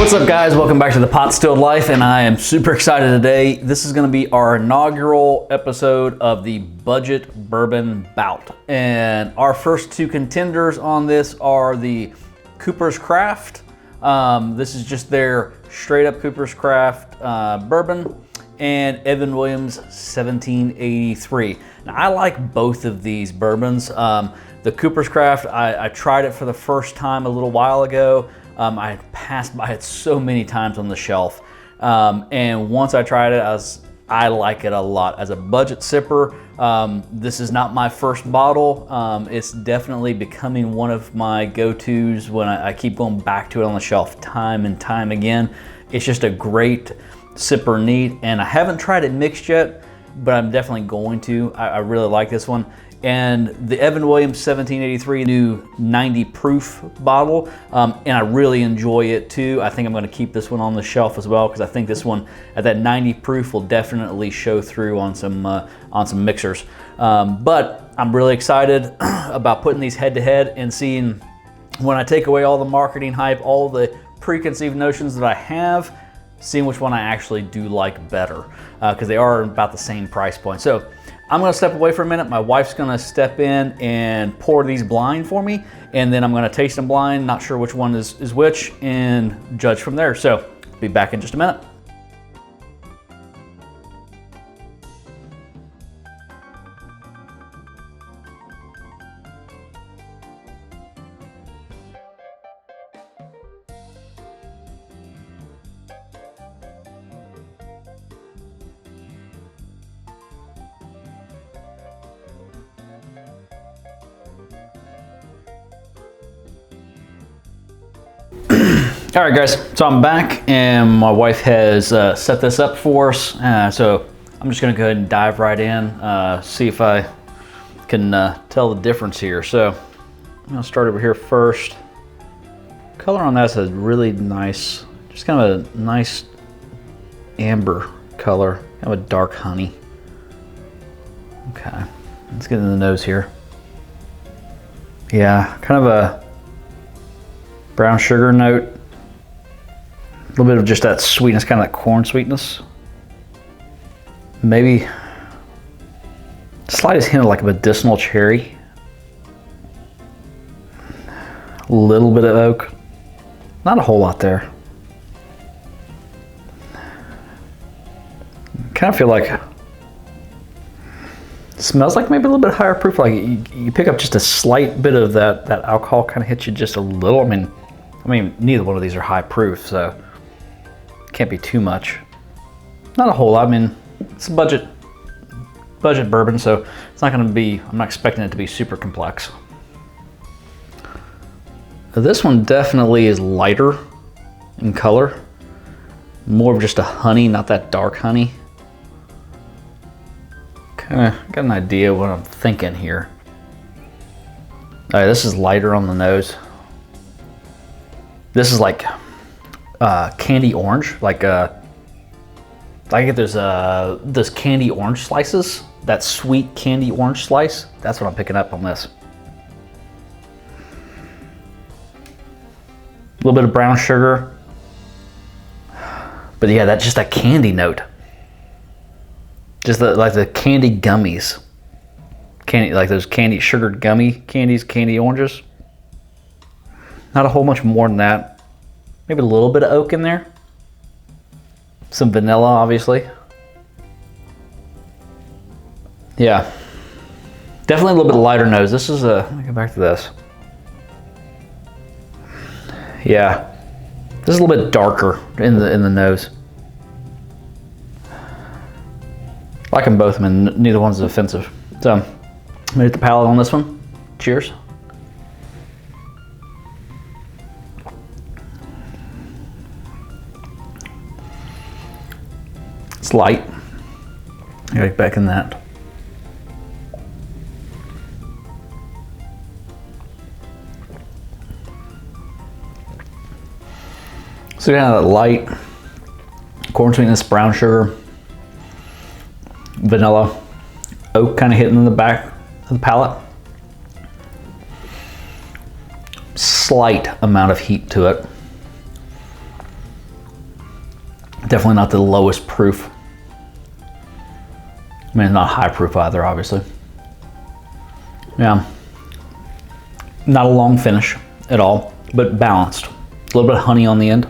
What's up, guys? Welcome back to the Pot Stilled Life, and I am super excited today. This is going to be our inaugural episode of the Budget Bourbon Bout. And our first two contenders on this are the Cooper's Craft. This is just their straight up Cooper's Craft bourbon, and Evan Williams 1783. Now, I like both of these bourbons. The Cooper's Craft, I tried it for the first time a little while ago. I passed by it so many times on the shelf, and once I tried it, I like it a lot. As a budget sipper, this is not my first bottle. It's definitely becoming one of my go-tos when I keep going back to it on the shelf time and time again. It's just a great sipper neat, and I haven't tried it mixed yet, but I'm definitely going to. I really like this one. And the Evan Williams 1783 new 90 proof bottle, and I really enjoy it too. I think I'm going to keep this one on the shelf as well, because I think this one at that 90 proof will definitely show through on some mixers. But I'm really excited about putting these head to head and seeing, when I take away all the marketing hype, all the preconceived notions that I have, seeing which one I actually do like better, because they are about the same price point. So I'm gonna step away for a minute. My wife's gonna step in and pour these blind for me, and then I'm gonna taste them blind, not sure which one is which, and judge from there. So, be back in just a minute. All right, guys, so I'm back, and my wife has set this up for us. So I'm just gonna go ahead and dive right in, see if I can tell the difference here. So I'm gonna start over here first. Color on that is really nice, just kind of a nice amber color, kind of a dark honey. Okay, let's get in the nose here. Yeah, kind of a brown sugar note. A little bit of just that sweetness, kind of that corn sweetness. Maybe slightest hint of like a medicinal cherry. A little bit of oak. Not a whole lot there. Kind of feel like it smells like maybe a little bit higher proof. Like you pick up just a slight bit of that alcohol, kind of hits you just a little. I mean, neither one of these are high proof, so can't be too much. Not a whole lot. I mean, it's a budget bourbon, so it's not going to be, I'm not expecting it to be super complex. This one definitely is lighter in color. More of just a honey, not that dark honey. Kind of got an idea what I'm thinking here. All right, this is lighter on the nose. This is like candy orange, like I get those candy orange slices, that sweet candy orange slice. That's what I'm picking up on this. A little bit of brown sugar, but yeah, that's just that candy note. Just like the candy gummies, like those candy sugared gummy candies, candy oranges. Not a whole much more than that. Maybe a little bit of oak in there. Some vanilla, obviously. Yeah. Definitely a little bit lighter nose. This is let me go back to this. Yeah. This is a little bit darker in the nose. Like them both, I mean, neither one's offensive. So, I'm gonna hit the palate on this one. Cheers. It's light. Get back in that. So kind of that light corn sweetness, brown sugar, vanilla, oak kind of hitting in the back of the palate. Slight amount of heat to it. Definitely not the lowest proof. I mean, not high proof either, obviously. Yeah. Not a long finish at all, but balanced. A little bit of honey on the end.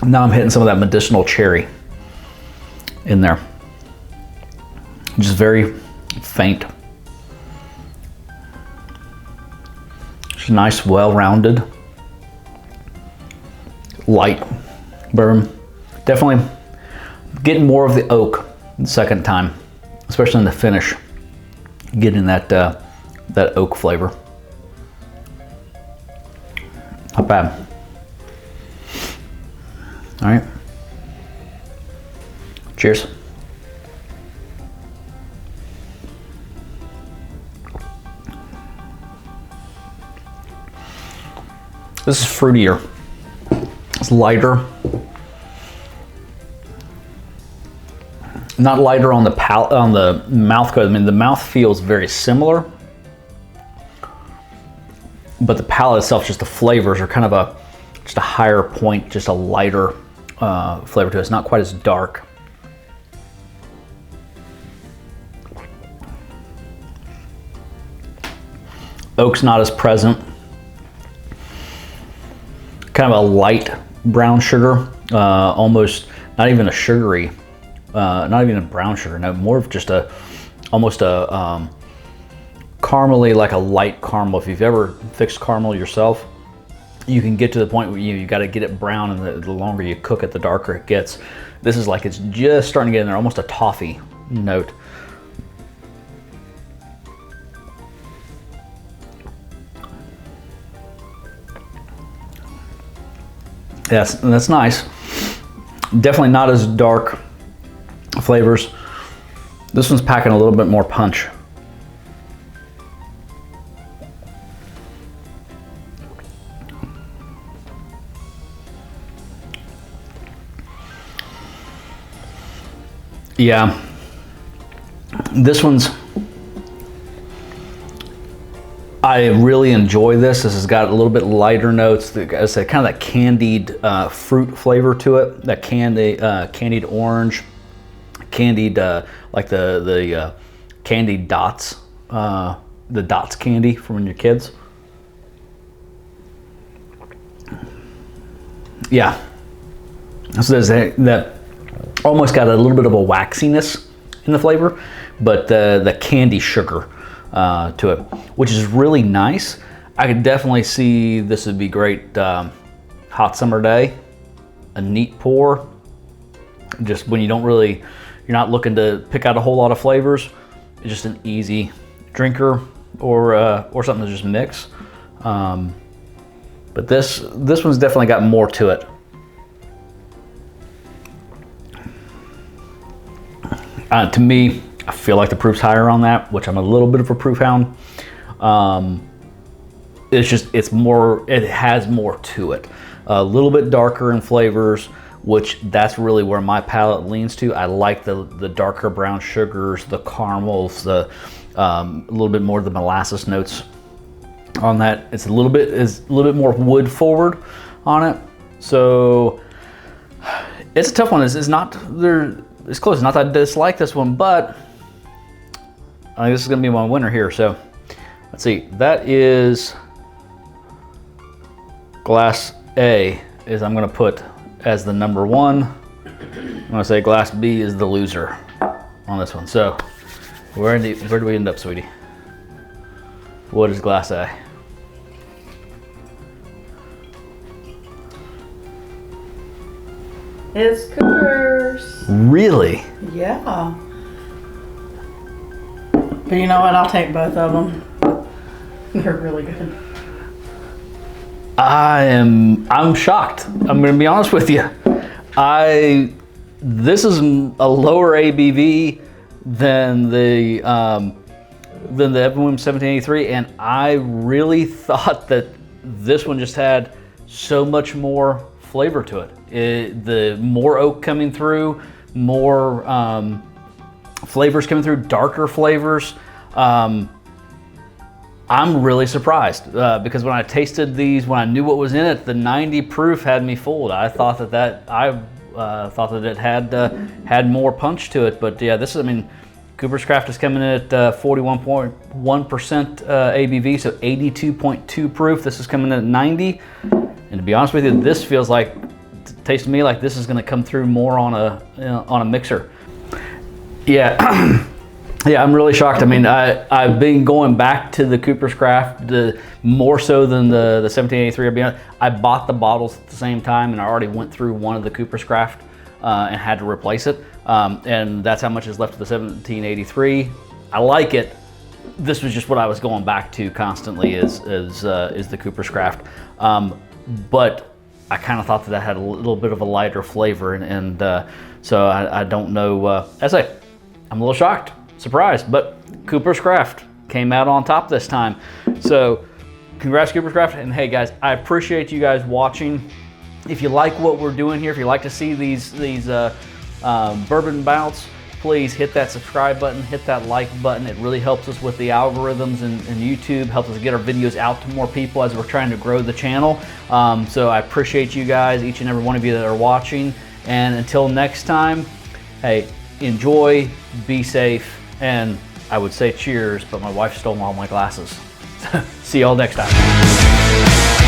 Now I'm hitting some of that medicinal cherry in there. Just very faint. Just nice, well-rounded, light bourbon. Definitely getting more of the oak the second time, especially in the finish. Getting that that oak flavor. Not bad. All right. Cheers. This is fruitier. It's lighter. Not lighter on the palate, on the mouth. I mean, the mouth feels very similar, but the palate itself, just the flavors are kind of just a higher point, just a lighter flavor to it. It's not quite as dark. Oak's not as present. Kind of a light brown sugar, almost not even a sugary, not even a brown sugar. No, more of just almost a caramely, like a light caramel. If you've ever fixed caramel yourself, you can get to the point where you got to get it brown, and the longer you cook it, the darker it gets. This is like it's just starting to get in there, almost a toffee note. Yes, that's nice. Definitely not as dark flavors. This one's packing a little bit more punch. Yeah, this one's, I really enjoy this. This has got a little bit lighter notes. I say kind of that candied fruit flavor to it. That candied orange, candied like the candied dots, the dots candy from when you're kids. Yeah, so there's that almost got a little bit of a waxiness in the flavor, but the candy sugar to it, which is really nice. I could definitely see this would be great hot summer day, a neat pour, just when you're not looking to pick out a whole lot of flavors. It's just an easy drinker or something to just mix. But this one's definitely got more to it. To me, I feel like the proof's higher on that, which I'm a little bit of a proof hound. It has more to it. A little bit darker in flavors, which that's really where my palate leans to. I like the darker brown sugars, the caramels, a little bit more of the molasses notes on that. It's a little bit more wood forward on it. So it's a tough one. It's close. Not that I dislike this one, but I think this is going to be my winner here. So let's see. That is glass A. I'm going to put as the number one. I'm going to say glass B is the loser on this one. So where do we end up, sweetie? What is glass A? It's Cooper's. Really? Yeah. But you know what? I'll take both of them. They're really good. I'm shocked. I'm going to be honest with you. This is a lower ABV than the Evan Williams 1783, and I really thought that this one just had so much more flavor to it. The more oak coming through, more flavors coming through, darker flavors. I I'm really surprised because when I tasted these, when I knew what was in it, the 90 proof had me fooled. I thought that it had more punch to it, but yeah, this is, I mean, Cooper's Craft is coming in at 41.1% ABV, so 82.2 proof. This is coming in at 90, and to be honest with you, this feels like, tastes to me like this is going to come through more on a mixer. Yeah. Yeah, I'm really shocked. I mean, I've been going back to the Cooper's Craft more so than the 1783. I bought the bottles at the same time, and I already went through one of the Cooper's Craft and had to replace it. And that's how much is left of the 1783. I like it. This was just what I was going back to constantly is the Cooper's Craft. But I kind of thought that had a little bit of a lighter flavor, and so I don't know. As I say, I'm a little shocked. Surprised, but Cooper's Craft came out on top this time. So congrats, Cooper's Craft. And hey guys, I appreciate you guys watching. If you like what we're doing here, if you like to see these bourbon bouts, please hit that subscribe button, hit that like button. It really helps us with the algorithms and YouTube, helps us get our videos out to more people as we're trying to grow the channel. So I appreciate you guys, each and every one of you that are watching. And until next time, hey, enjoy, be safe, and I would say cheers, but my wife stole all my glasses. See y'all next time.